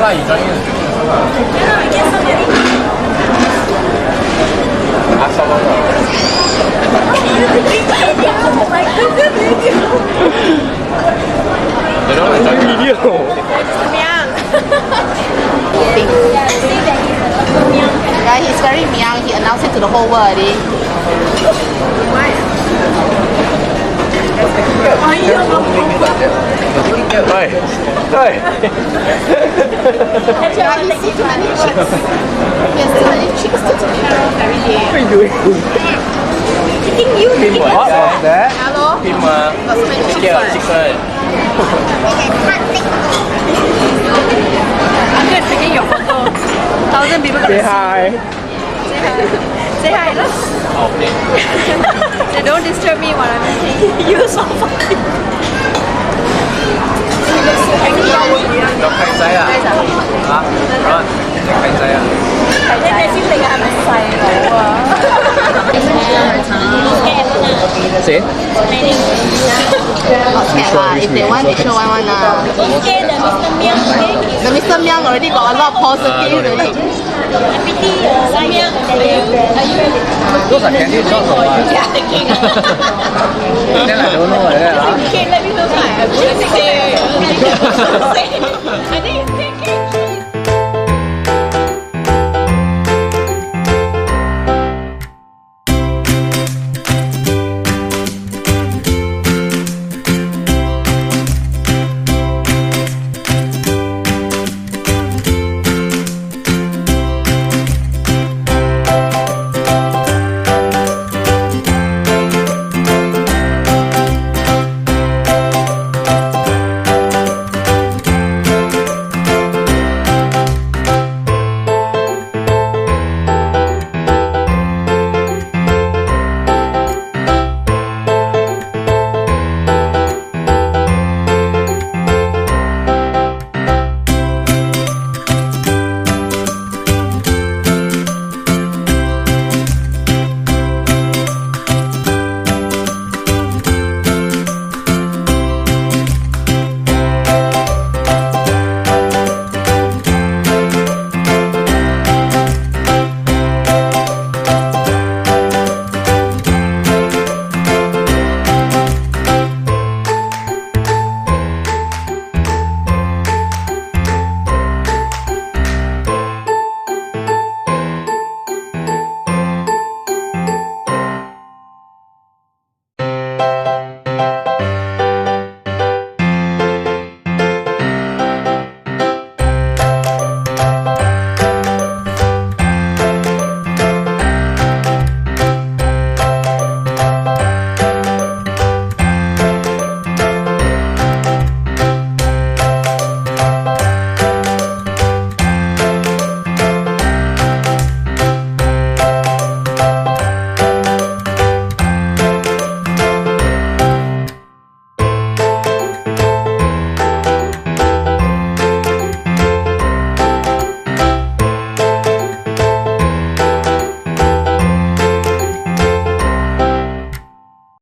大姨专业的。啊，稍等会儿。你让我转 video。怎么样？ Yeah, he's very young. He announced it to the whole world already. Why? 对对。Yeah, he sees too many chicks. He has too many chicks to take care of every day. What are you doing? Eating you. What was that? Hello? Him, Got so many chicks. yeah, chicks, right? Uncle is taking your photo. 1,000 people gonna Say see. hi. Say hi, look. Say don't disturb me while I'm eating. You so funny. 有契仔啊？啊？有契仔啊？你哋先定係咪細佬啊？ See? Okay lah, if they want, they sure want lah. The Mr. Myung already got a lot of positive already. Those are candy shops or what? Then I don't know like that. Okay, let me know. I think